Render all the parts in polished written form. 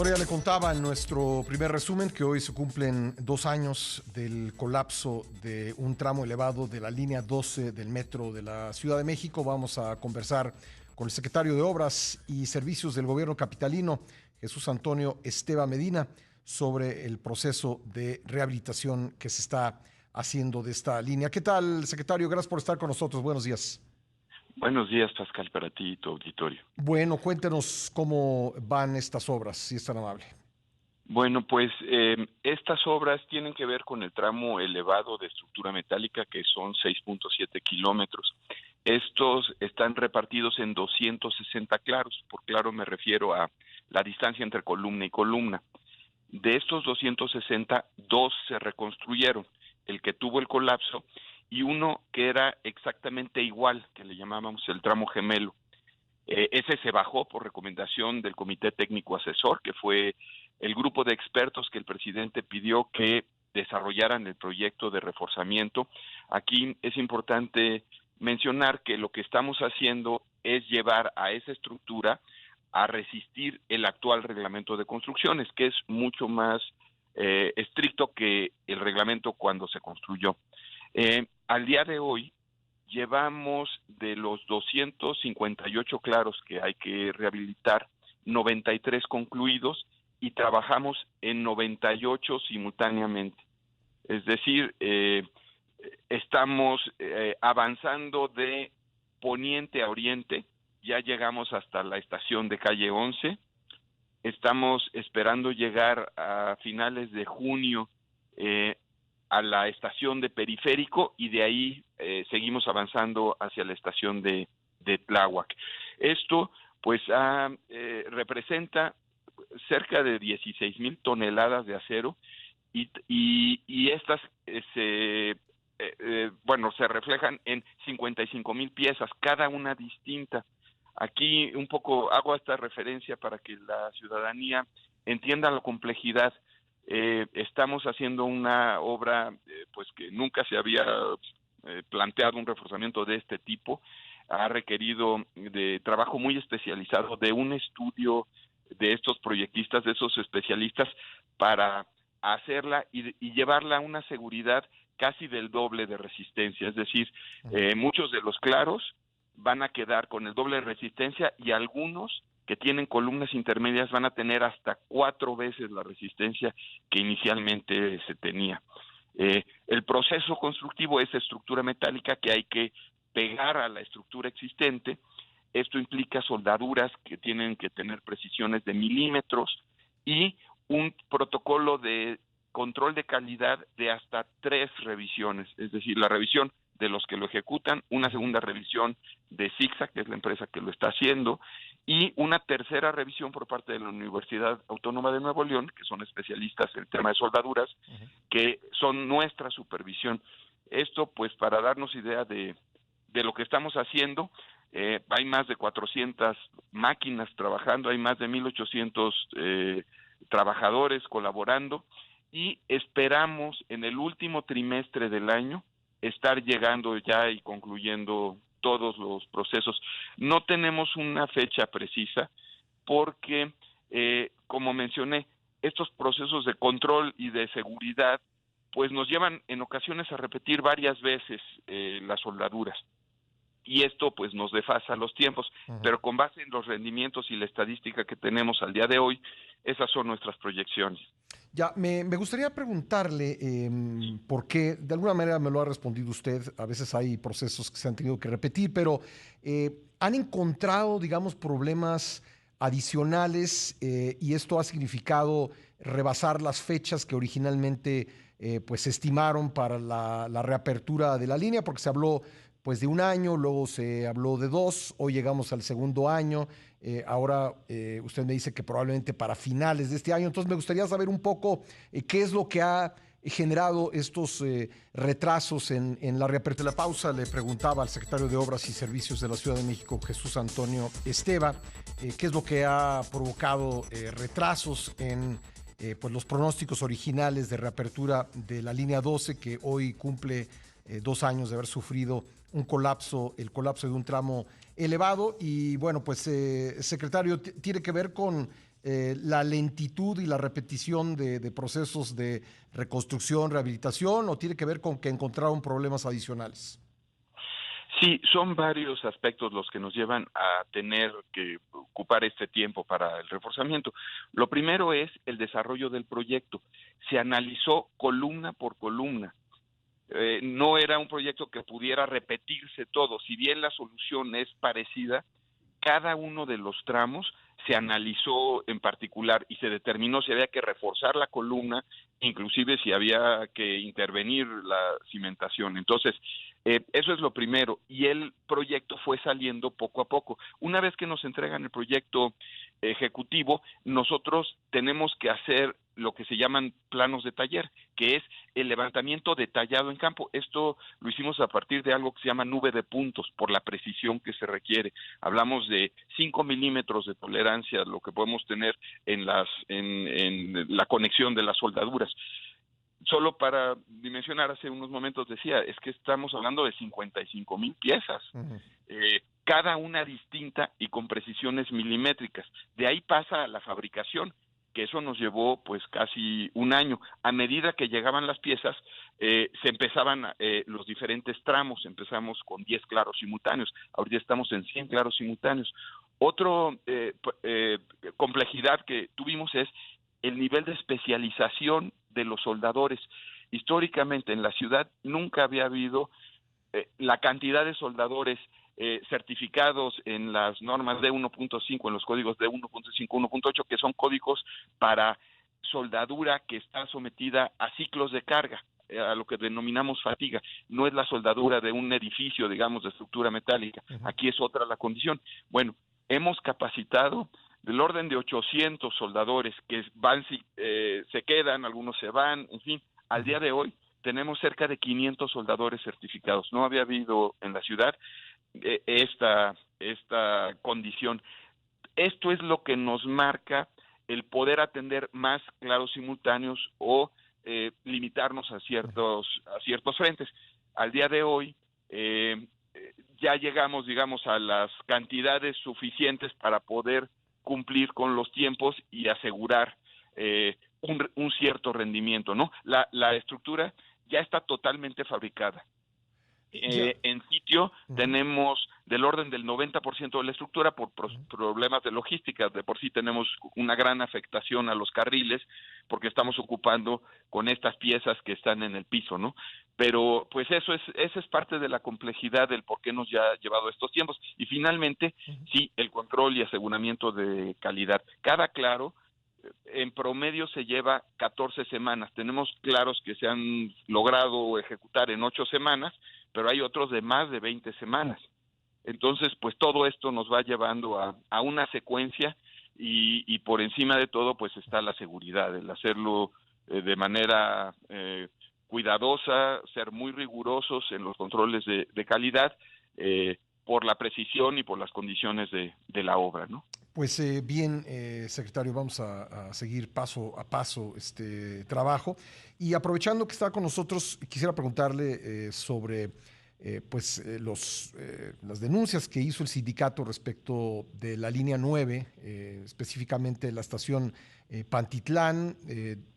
Bueno, ya le contaba en nuestro primer resumen que hoy se cumplen 2 años del colapso de un tramo elevado de la línea 12 del metro de la Ciudad de México. Vamos a conversar con el secretario de Obras y Servicios del Gobierno capitalino, Jesús Antonio Esteva Medina, sobre el proceso de rehabilitación que se está haciendo de esta línea. ¿Qué tal, secretario? Gracias por estar con nosotros. Buenos días. Buenos días, Pascal, para ti y tu auditorio. Bueno, cuéntenos cómo van estas obras, si es tan amable. Bueno, pues estas obras tienen que ver con el tramo elevado de estructura metálica, que son 6.7 kilómetros. Estos están repartidos en 260 claros. Por claro me refiero a la distancia entre columna y columna. De estos 260, dos se reconstruyeron. El que tuvo el colapso y uno que era exactamente igual, que le llamábamos el tramo gemelo. Ese se bajó por recomendación del Comité Técnico Asesor, que fue el grupo de expertos que el presidente pidió que desarrollaran el proyecto de reforzamiento. Aquí es importante mencionar que lo que estamos haciendo es llevar a esa estructura a resistir el actual reglamento de construcciones, que es mucho más estricto que el reglamento cuando se construyó. Al día de hoy, llevamos de los 258 claros que hay que rehabilitar, 93 concluidos y trabajamos en 98 simultáneamente. Es decir, estamos avanzando de poniente a oriente, ya llegamos hasta la estación de calle 11, estamos esperando llegar a finales de junio a la estación de Periférico y de ahí seguimos avanzando hacia la estación de Tláhuac. Esto pues representa cerca de 16,000 toneladas de acero y estas se reflejan en 55,000 piezas, cada una distinta. Aquí un poco hago esta referencia para que la ciudadanía entienda la complejidad. Estamos haciendo una obra pues que nunca se había planteado un reforzamiento de este tipo. Ha requerido de trabajo muy especializado, de un estudio de estos proyectistas, de esos especialistas, para hacerla y llevarla a una seguridad casi del doble de resistencia. Es decir, muchos de los claros van a quedar con el doble de resistencia y algunos que tienen columnas intermedias van a tener hasta 4 veces la resistencia que inicialmente se tenía. El proceso constructivo es estructura metálica que hay que pegar a la estructura existente. Esto implica soldaduras que tienen que tener precisiones de milímetros y un protocolo de control de calidad de hasta 3 revisiones, es decir, la revisión de los que lo ejecutan, una segunda revisión de ZigZag, que es la empresa que lo está haciendo, y una tercera revisión por parte de la Universidad Autónoma de Nuevo León, que son especialistas en el tema de soldaduras, que son nuestra supervisión. Esto, pues, para darnos idea de lo que estamos haciendo. Hay más de 400 máquinas trabajando, hay más de 1,800 trabajadores colaborando y esperamos en el último trimestre del año estar llegando ya y concluyendo todos los procesos. No tenemos una fecha precisa porque, como mencioné, estos procesos de control y de seguridad pues nos llevan en ocasiones a repetir varias veces las soldaduras. Y esto pues nos desfasa los tiempos, pero con base en los rendimientos y la estadística que tenemos al día de hoy, esas son nuestras proyecciones. Ya, me gustaría preguntarle, porque de alguna manera me lo ha respondido usted, a veces hay procesos que se han tenido que repetir, pero ¿han encontrado, digamos, problemas adicionales y esto ha significado rebasar las fechas que originalmente pues se estimaron para la reapertura de la línea? Porque se habló pues de 1 año, luego se habló de 2, hoy llegamos al segundo año. Ahora usted me dice que probablemente para finales de este año. Entonces me gustaría saber un poco qué es lo que ha generado estos retrasos en la reapertura. De la pausa le preguntaba al secretario de Obras y Servicios de la Ciudad de México, Jesús Antonio Esteva, qué es lo que ha provocado retrasos en pues los pronósticos originales de reapertura de la línea 12, que hoy cumple 2 años de haber sufrido el colapso de un tramo elevado. Y bueno, pues secretario, tiene que ver con la lentitud y la repetición de procesos de reconstrucción, rehabilitación, o tiene que ver con que encontraron problemas adicionales? Sí, son varios aspectos los que nos llevan a tener que ocupar este tiempo para el reforzamiento. Lo primero es el desarrollo del proyecto. Se analizó columna por columna. No era un proyecto que pudiera repetirse todo. Si bien la solución es parecida, cada uno de los tramos se analizó en particular y se determinó si había que reforzar la columna, inclusive si había que intervenir la cimentación. Entonces, eso es lo primero, y el proyecto fue saliendo poco a poco. Una vez que nos entregan el proyecto ejecutivo, nosotros tenemos que hacer lo que se llaman planos de taller, que es el levantamiento detallado en campo. Esto lo hicimos a partir de algo que se llama nube de puntos, por la precisión que se requiere. Hablamos de 5 milímetros de tolerancia, lo que podemos tener en la conexión de las soldaduras. Solo para dimensionar, hace unos momentos decía, es que estamos hablando de 55,000 piezas, Ujú. cada una distinta y con precisiones milimétricas. De ahí pasa a la fabricación, que eso nos llevó pues casi un año. A medida que llegaban las piezas, se empezaban los diferentes tramos. Empezamos con 10 claros simultáneos, ahorita estamos en 100 claros simultáneos. Otra complejidad que tuvimos es el nivel de especialización de los soldadores. Históricamente en la ciudad nunca había habido la cantidad de soldadores certificados en las normas de 1.5, en los códigos de 1.5, 1.8, que son códigos para soldadura que está sometida a ciclos de carga, a lo que denominamos fatiga. No es la soldadura de un edificio, digamos, de estructura metálica. Ujú. Aquí es otra la condición. Bueno, hemos capacitado del orden de 800 soldadores que van, se quedan, algunos se van, en fin. Al Ujú. día de hoy tenemos cerca de 500 soldadores certificados. No había habido en la ciudad esta condición. Esto es lo que nos marca el poder atender más claros simultáneos o limitarnos a ciertos frentes. Al día de hoy ya llegamos, digamos, a las cantidades suficientes para poder cumplir con los tiempos y asegurar un cierto rendimiento, ¿no? La estructura ya está totalmente fabricada. Ya. En sitio Ujú. tenemos del orden del 90% de la estructura por Ujú. problemas de logística. De por sí tenemos una gran afectación a los carriles porque estamos ocupando con estas piezas que están en el piso, ¿no? Pero pues esa es parte de la complejidad del por qué nos ha llevado estos tiempos. Y finalmente, Ujú. sí, el control y aseguramiento de calidad. Cada claro en promedio se lleva 14 semanas. Tenemos claros que se han logrado ejecutar en 8 semanas, pero hay otros de más de 20 semanas. Entonces, pues todo esto nos va llevando a una secuencia y por encima de todo, pues está la seguridad, el hacerlo de manera cuidadosa, ser muy rigurosos en los controles de calidad, por la precisión y por las condiciones de la obra, ¿no? Pues bien, secretario, vamos a seguir paso a paso este trabajo. Y aprovechando que está con nosotros, quisiera preguntarle sobre las denuncias que hizo el sindicato respecto de la línea 9, específicamente la estación Pantitlán.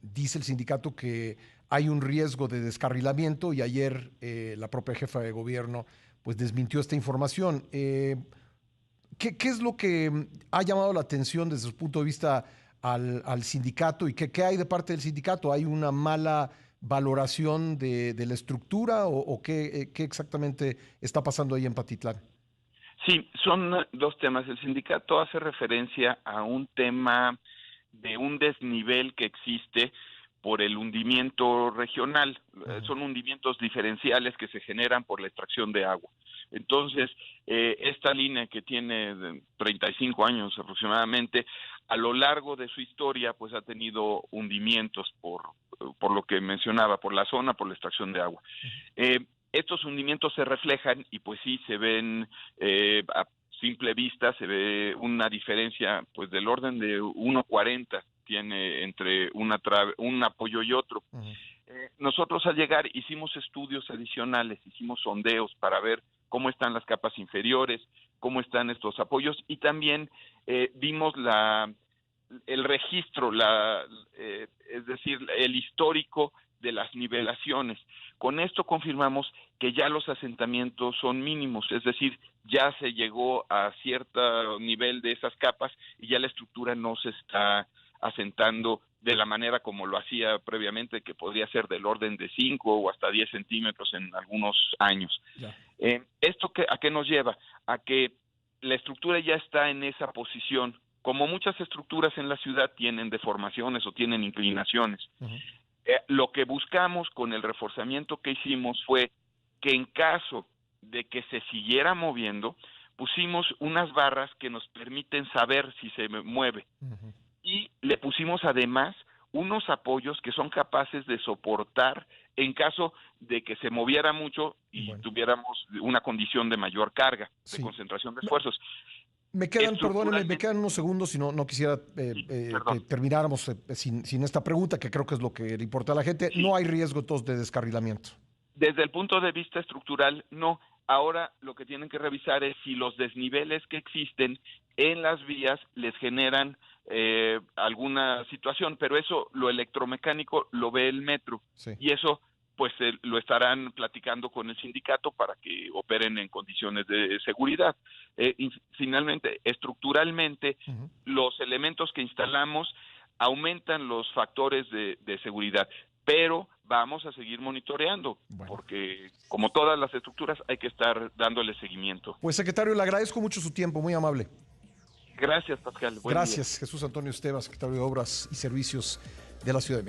Dice el sindicato que hay un riesgo de descarrilamiento y ayer la propia jefa de gobierno pues desmintió esta información. ¿Qué es lo que ha llamado la atención desde su punto de vista al sindicato y qué hay de parte del sindicato? ¿Hay una mala valoración de la estructura o qué exactamente está pasando ahí en Patitlán? Sí, son dos temas. El sindicato hace referencia a un tema de un desnivel que existe por el hundimiento regional. Ujú. Son hundimientos diferenciales que se generan por la extracción de agua. Entonces, esta línea que tiene 35 años aproximadamente, a lo largo de su historia, pues ha tenido hundimientos por lo que mencionaba, por la zona, por la extracción de agua. Estos hundimientos se reflejan y pues sí se ven a simple vista, se ve una diferencia pues del orden de 1,40 tiene entre un apoyo y otro. Ujú. Nosotros al llegar hicimos estudios adicionales, hicimos sondeos para ver cómo están las capas inferiores, cómo están estos apoyos y también vimos el registro, es decir, el histórico de las nivelaciones. Con esto confirmamos que ya los asentamientos son mínimos, es decir, ya se llegó a cierto nivel de esas capas y ya la estructura no se está asentando de la manera como lo hacía previamente, que podría ser del orden de 5 o hasta 10 centímetros en algunos años. ¿Esto a qué nos lleva? A que la estructura ya está en esa posición. Como muchas estructuras en la ciudad tienen deformaciones o tienen inclinaciones. Lo que buscamos con el reforzamiento que hicimos fue que en caso de que se siguiera moviendo, pusimos unas barras que nos permiten saber si se mueve. Y le pusimos además unos apoyos que son capaces de soportar en caso de que se moviera mucho y tuviéramos una condición de mayor carga, de concentración de esfuerzos. Me quedan, perdónenme, me quedan unos segundos y no quisiera que termináramos sin esta pregunta, que creo que es lo que le importa a la gente. No hay riesgo entonces de descarrilamiento. Desde el punto de vista estructural, no. Ahora lo que tienen que revisar es si los desniveles que existen en las vías les generan alguna situación, pero eso lo electromecánico lo ve el metro y eso pues lo estarán platicando con el sindicato para que operen en condiciones de seguridad. Y finalmente, estructuralmente, los elementos que instalamos aumentan los factores de seguridad, pero vamos a seguir monitoreando, porque como todas las estructuras hay que estar dándole seguimiento. Pues secretario, le agradezco mucho su tiempo, muy amable. Gracias, Pascal. Gracias, Jesús Antonio Esteva, secretario de Obras y Servicios de la Ciudad de México.